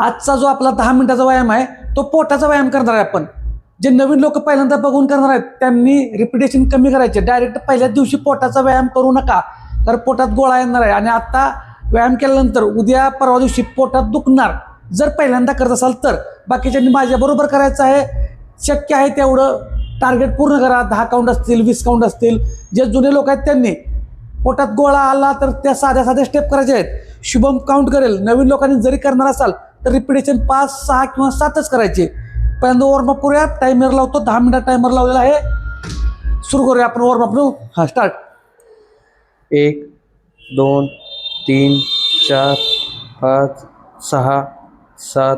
आजचा जो आपला 10 मिनिटाचा व्यायाम आहे तो पोटाचा व्यायाम करणार आहे आपण. जे नवीन लोक पहिल्यांदा बघून करणार आहेत त्यांनी रिपिटेशन कमी करायचे. डायरेक्ट पहिल्याच दिवशी पोटाचा व्यायाम करू नका, तर पोटात गोळा येणार आहे आणि आता व्यायाम केल्यानंतर उद्या परवा दिवशी पोटात दुखणार जर पहिल्यांदा करत असाल तर. बाकीच्यांनी माझ्याबरोबर करायचं आहे. शक्य आहे तेवढं टार्गेट पूर्ण करा. 10 काउंट असतील, 20 काउंट असतील. जे जुने लोक आहेत त्यांनी पोटात गोळा आला तर त्या साध्या साध्या स्टेप करायचे आहेत. शुभम काउंट करेल. नवीन लोकांनी जरी करणार असाल तर रिपिटेशन 5, 6 किंवा 7च करायचे. पहिल्यांदा वॉर्मअप करूया. टायमर लावतो, 10 मिनिटात टायमर लावलेला आहे. सुरू करूया आपण वॉर्मअप. हां, स्टार्ट. 1 2 3 4 5 6 7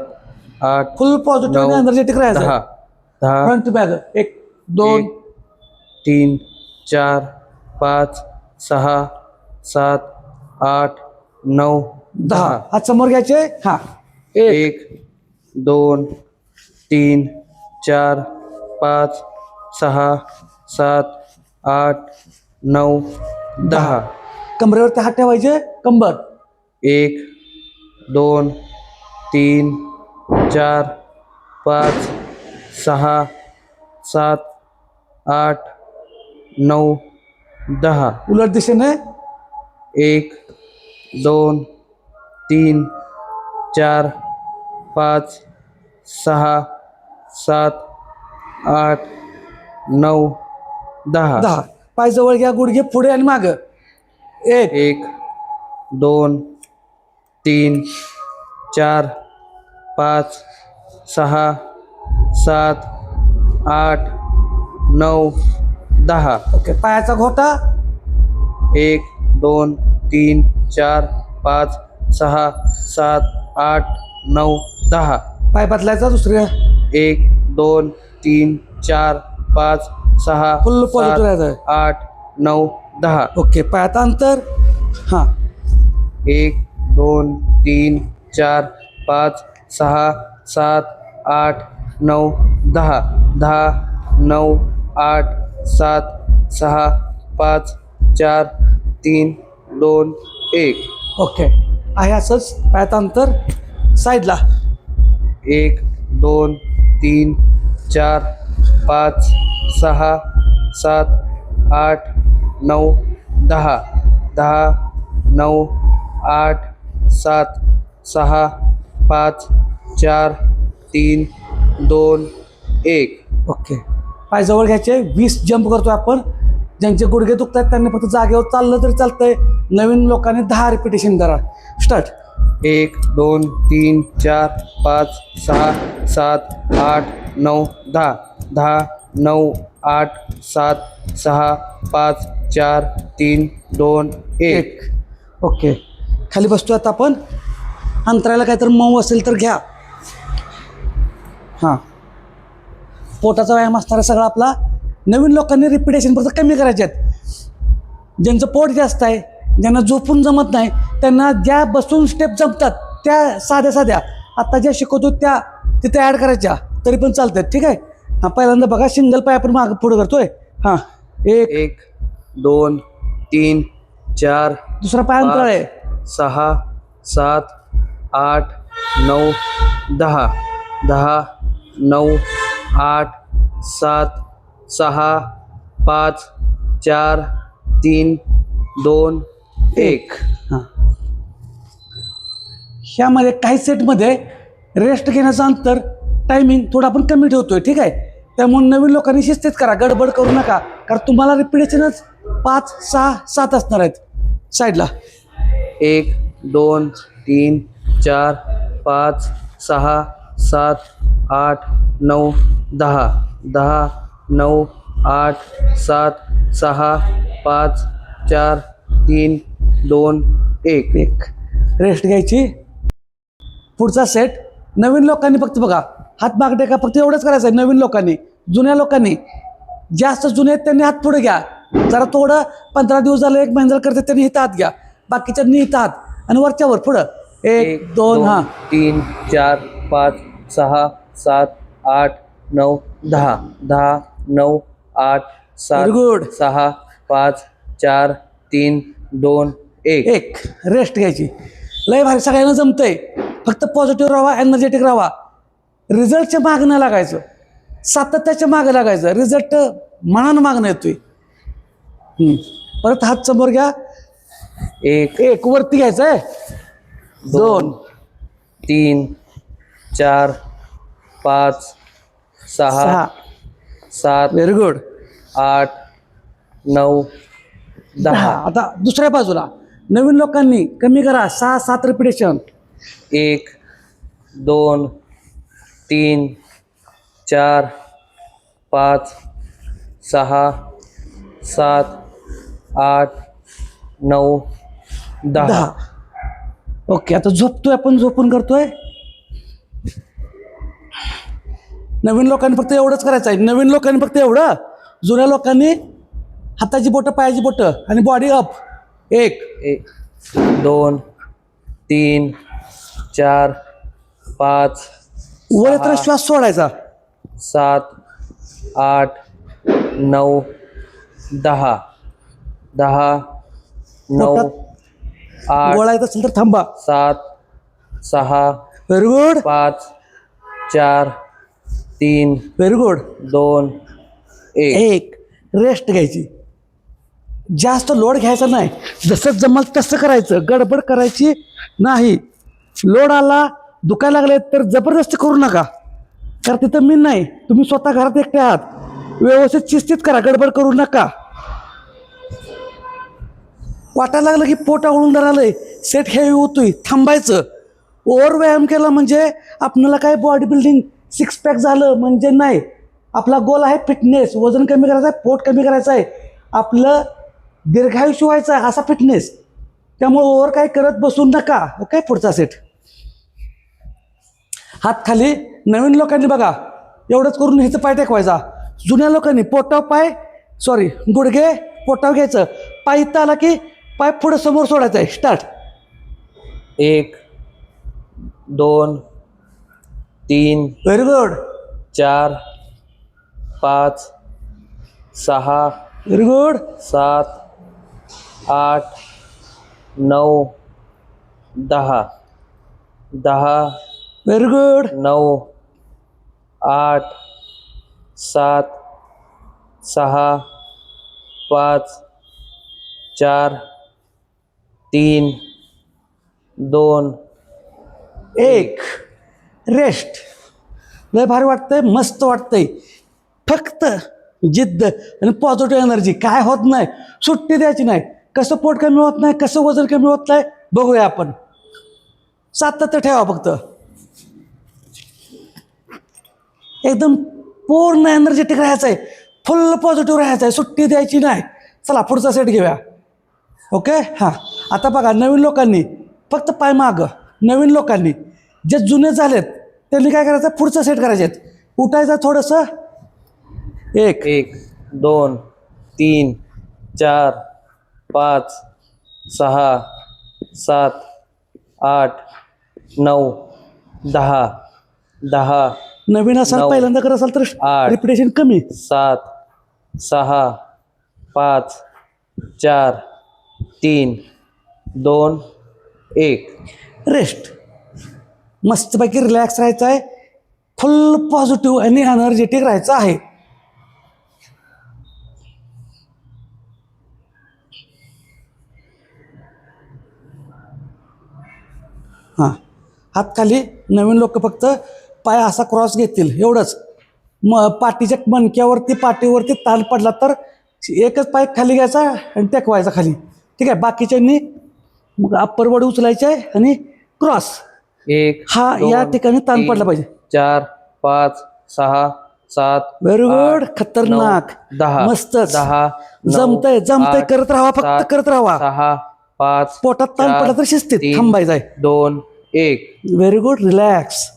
8 फुल पॉझिटिव्ह एनर्जेटिक राहायचं. 10 फ्रंट टू बॅक. 1 2 3 4 5 6 7 8 9 10. हात समोर घ्यायचे. हां, 1 2 3 4 5 6 7 8 9 10. कमरेवरती हात ठेवायचे. कंबर. 1 2 3 4 5 6 7 8 9 10. उलट दिशेने. 1 2 3 4 5 6 7 8 9 10. 10. पाय जवळ घ्या, गुडघे पुढे आणि माग. 1 2 3 4 5 6 7 8 9 10. ओके. पायाचा घोटा. 1 2 3 4 5 6 7 8 9 10. पाय बदलायचा दुसऱ्या. 1 2 3 4 5 6 फुल पॉझिटिव्ह 7 राहायचं. 8 9 10. ओके. पायात अंतर. हां, 1 2 3 4 5 6 7 8 9 10. 10 9 8 7 6 5 4 3 2 1. ओके. आहे असंच. पायात अंतर. साईडला. 1 2 3 4 5 6 7 8 9 10. 10 9 8 7 6 5 4 3 2 1. ओके. पाय जवळ घ्यायचे. 20 जंप करतोय आपण. ज्यांचे गुडघे दुखतात त्यांनी फक्त जागेवर चाललं तरी चालतंय. नवीन लोकांनी 10 रिपिटेशन करा. स्टार्ट. 1 2 3 4 5 6 7 8 9 10. 10 9 8 7 6 5 4 3 2 1. ओके. खाली बसतोय आता आपण. अंतराला काहीतरी मऊ असेल तर घ्या. हां, पोटाचा व्यायाम असणारा सगळा आपला. नवीन लोकांनी रिपिटेशन फक्त कमी करायचे आहेत. ज्यांचं पोट जास्त आहे, ज्यांना झोपून जमत नाही, त्यांना ज्या बसून स्टेप जमतात त्या साध्या साध्या आता ज्या शिकवतो त्या तिथे ॲड करायच्या तरी पण चालतात. ठीक आहे. हां, पहिल्यांदा बघा. सिंगल पाय आपण मागं पुढं करतोय. हां, 1 2 3 4 दुसरा पाय अंतर आहे. 6 7 8 9 10. 10 9 8 7 6 5 4 3 2 1. हां, ह्यामध्ये काही सेटमध्ये रेस्ट घेण्याचं अंतर टायमिंग थोडं आपण कमी ठेवतोय. ठीक आहे. त्यामुळे नवीन लोकांनी शिस्तीत करा. गडबड करू नका, कारण तुम्हाला रिपिटेशनच 5 6 7 असणार आहेत. साईडला. 1 2 3 4 5 6 7 8 9 10. 10 9 8 7 6 5 4 3 2 1. रेस्ट घ्यायची. पुढचा सेट. नवीन लोकांनी फक्त बघा हात माग टेका. फक्त एवढंच करायचं आहे नवीन लोकांनी. जुन्या लोकांनी, जास्त जुने आहेत त्यांनी हात पुढे घ्या. जरा थोडं 15 दिवस झालं, 1 महिना झालं करतात त्यांनी इथं हात घ्या. बाकीच्यांनी इथं हात आणि वरच्यावर पुढं. 1 2 हां 3 4 5 6 7 8 9 10. 10 9 8 7 Very good. 6 5 4 3 2 1. रेस्ट घ्यायची. लय भारी. सगळ्यांना जमतंय. फक्त पॉझिटिव्ह राहा, एनर्जेटिक राहा. रिझल्टच्या मागं नाही लागायचं, सातत्याच्या मागं लागायचं. रिझल्ट मनानं मागणं येतोय. परत हात समोर घ्या. एक वरती घ्यायचं आहे. 2 3 4 5 6 7 व्हेरी गुड. 8 9 10. आता दुसऱ्या बाजूला नवीन लोकांनी कमी करा. 6-7 रिपिटेशन. 1 2 3 4 5 6 7 8 9 10. ओके. आता झोपतोय आपण, झोपून करतोय. नवीन लोकांनी फक्त एवढंच करायचं आहे. नवीन लोकांनी फक्त एवढं. जुन्या लोकांनी हाताची बोटं, पायाची बोटं आणि बॉडी अप. 1 2 3 4 5 वर येताना श्वास सोडायचा. 7 8 9 10 10 9 8 गोळा येत असेल तर थांबा. 7 6 very good. 5 4 3 very good. 2 1. Rest घ्यायची. जास्त लोड घ्यायचा नाही. जसं जमल तसं करायचं, गडबड करायची नाही. लोड आला, दुखायला लागले तर जबरदस्ती करू नका, कारण तिथं मी नाही. तुम्ही स्वतः घरात एकटे आहात. व्यवस्थित शिस्तीत करा, गडबड करू नका. वाटायला लागलं की पोट आवळून राहिलंय, सेट हेवी होतोय, थांबायचं. ओव्हर व्यायाम केला म्हणजे आपल्याला काय बॉडी बिल्डिंग, 6 पॅक झालं म्हणजे नाही. आपला गोल आहे फिटनेस. वजन कमी करायचं आहे, पोट कमी करायचं आहे, आपलं दीर्घायुष्य व्हायचं आहे, असा फिटनेस. त्यामुळे ओव्हर काय करत बसू नका. ओके. पुढचा सेट. हात खाली. नवीन लोकांनी बघा एवढंच करून ह्याचं पाय टेकवायचा. जुन्या लोकांनी गुडघे पोटावर घ्यायचं. पाय इथं आला की पाय पुढे समोर सोडायचा आहे. Start. 1 2 3 very good. 4 5 6 very good. 7 8 9 10 10 very good. 9 8 7 6 5 4 3 2 1. Rest. लय भारी वाटतंय, मस्त वाटतंय. फक्त जिद्द आणि पॉझिटिव्ह एनर्जी. काय होत नाही, सुट्टी द्यायची नाही. कसं पोट कमी होत नाही, कसं वजन कमी होत नाही बघूया आपण. सातत्य ठेवा फक्त. एकदम पूर्ण एनर्जेटिक राहायचं आहे, फुल पॉझिटिव्ह राहायचं आहे, सुट्टी द्यायची नाही. चला पुढचा सेट घेऊया. ओके. हां. आता बघा नवीन लोकांनी फक्त पाय मागं. नवीन लोकांनी जे जुने झालेत त्यांनी काय करायचं, पुढचा सेट करायचे आहेत. उठायचं थोडंसं. 1 1 2 3 4 5 6 7 8 9 10 10 नवीन असाल, 9 पहिल्यांदा करत असाल तर 8 रिपिटेशन कमी. 7 6 5 4 3 2 1. रेस्ट. मस्तपैकी रिलॅक्स राहायचं आहे, फुल पॉझिटिव्ह आणि एनर्जेटिक राहायचं आहे. हां. हात खाली. नवीन लोक फक्त पाय असा क्रॉस घेतील एवढंच. पाठीच्या मणक्यावरती, पाठीवरती ताण पडला तर एकच पाय खाली घ्यायचा आणि टेकवायचा खाली. ठीक आहे. बाकीच्यांनी मग अप्पर बॉडी उचलायचे आहे आणि क्रॉस. 1 हा या ठिकाणी ताण पडला पाहिजे. 4 5 6 7 व्हेरी गुड. खतरनाक. 10 मस्तच. 10 जमतंय करत राहा, फक्त करत राहा. 6 5 पोटात ताण पडला तर शिस्तीत थांबायचं आहे. 2 1. Very good. रिलॅक्स.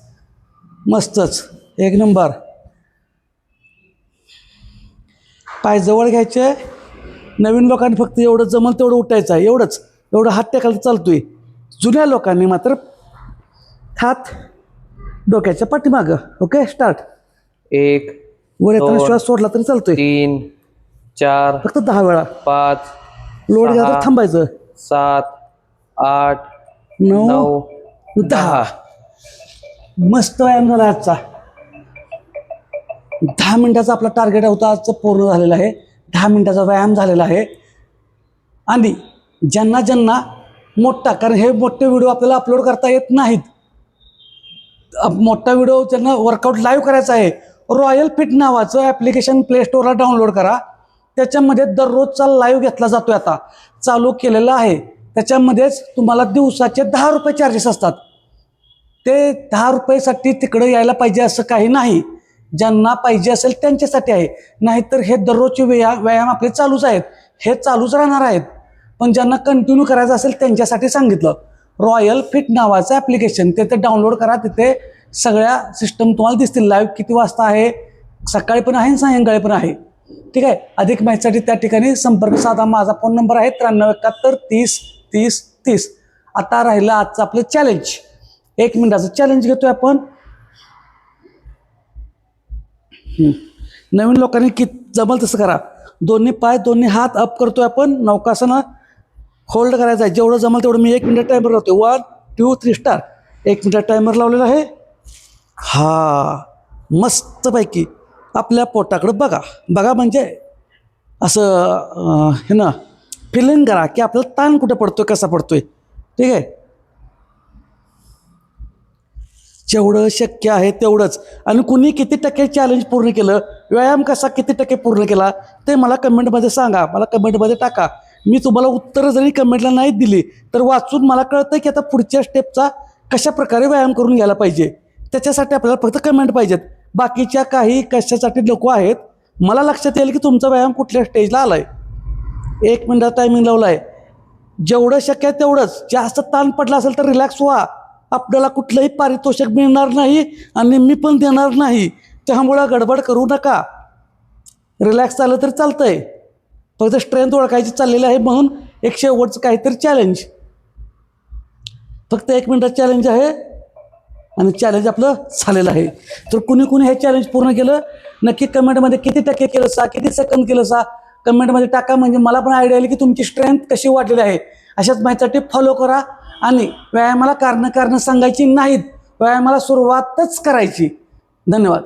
मस्तच. एक नंबर. पाय जवळ घ्यायचे. नवीन लोकांनी फक्त एवढं जमल तेवढं उठायचं आहे, एवढंच. एवढं हात टेकायला चालतोय. जुन्या लोकांनी मात्र हात डोक्याच्या पाठीमागं. ओके. स्टार्ट. 1 वर येताना 2 श्वास सोडला तरी चालतोय. 3 4 फक्त 10 वेळा. 5 लोड घ्यायचं, 6 थांबायचं. 7 8 9 9 10. मस्त व्यायाम झाला आजचा. 10 मिनिटाचा आपला टार्गेट होता, आजचं पूर्ण झालेलं आहे. 10 मिनिटाचा व्यायाम झालेला आहे. आणि ज्यांना ज्यांना मोठा, कारण हे मोठे व्हिडिओ आपल्याला अपलोड करता येत नाहीत, मोठा व्हिडिओ ज्यांना वर्कआउट लाईव्ह करायचा आहे, रॉयल फिट नावाचं ॲप्लिकेशन प्ले स्टोअरला डाउनलोड करा. त्याच्यामध्ये दररोजचा लाईव्ह घेतला जातो, आता चालू केलेला आहे. त्याच्यामध्येच तुम्हाला दिवसाचे 10 रुपये चार्जेस असतात. ते 10 रुपयेसाठी तिकडं यायला पाहिजे असं काही नाही. ज्यांना पाहिजे असेल त्यांच्यासाठी आहे. नाहीतर हे दररोजचे व्यायाम आपले चालूच आहेत, हे चालूच राहणार आहेत. पण ज्यांना कंटिन्यू करायचं असेल त्यांच्यासाठी सांगितलं. रॉयल फिट नावाचं ॲप्लिकेशन तिथे डाउनलोड करा. तिथे सगळ्या सिस्टम तुम्हाला दिसतील. लाईव्ह किती वाजता आहे, सकाळी पण आहे आणि सायंकाळी पण आहे. ठीक आहे. अधिक माहितीसाठी त्या ठिकाणी संपर्क साधा. माझा फोन नंबर आहे 9371 30 30 30. आता राहिलं आजचं आपलं चॅलेंज. 1 मिनिटाचं चॅलेंज घेतोय आपण. नवीन लोकांनी जमल तसं करा. दोन्ही पाय दोन्ही हात अप करतोय आपण. नौकासनं होल्ड करायचं आहे. जेवढं जमल तेवढं. मी 1 मिनिट टायमर लावतोय. 1 2 3 स्टार्ट. 1 मिनिट टायमर लावलेला आहे. हा, मस्तपैकी आपल्या पोटाकडे बघा म्हणजे असं हे ना, फिलिंग करा की आपल्याला ताण कुठं पडतोय, कसा पडतोय. ठीक आहे. जेवढं शक्य आहे तेवढंच. आणि कुणी किती टक्के चॅलेंज पूर्ण केलं, व्यायाम कसा किती टक्के पूर्ण केला, ते मला कमेंटमध्ये सांगा. मला कमेंटमध्ये टाका. मी तुम्हाला उत्तरं जरी कमेंटला नाही दिली तर वाचून मला कळतं की आता पुढच्या स्टेपचा कशा प्रकारे व्यायाम करून घ्यायला पाहिजे. त्याच्यासाठी आपल्याला फक्त कमेंट पाहिजेत. बाकीच्या काही कशासाठी लोक आहेत, मला लक्षात येईल की तुमचा व्यायाम कुठल्या स्टेजला आला आहे. 1 मिनिटाचा टायमिंग लावला आहे. जेवढं शक्य आहे तेवढंच. जास्त ताण पडला असेल तर रिलॅक्स व्हा. आपल्याला कुठलंही पारितोषिक मिळणार नाही आणि मी पण देणार नाही. त्यामुळं गडबड करू नका. रिलॅक्स झालं तर चालतंय. फक्त स्ट्रेंथ ओळखायची चाललेली आहे म्हणून एक शेवटचं काहीतरी चॅलेंज. फक्त 1 मिनिटाचं चॅलेंज आहे आणि चॅलेंज आपलं झालेलं आहे. तर कुणी कुणी हे चॅलेंज पूर्ण केलं नक्की कमेंटमध्ये किती टक्के केलं सा, किती सेकंद केलं सा, कमेंटमध्ये टाका. म्हणजे मला पण आयडिया येईल की तुमची स्ट्रेंथ कशी वाढलेली आहे. अशाच माहितीसाठी फॉलो करा. आणि व्यायामाला कारणं सांगायची नाहीत, व्यायामाला सुरुवातच करायची. धन्यवाद.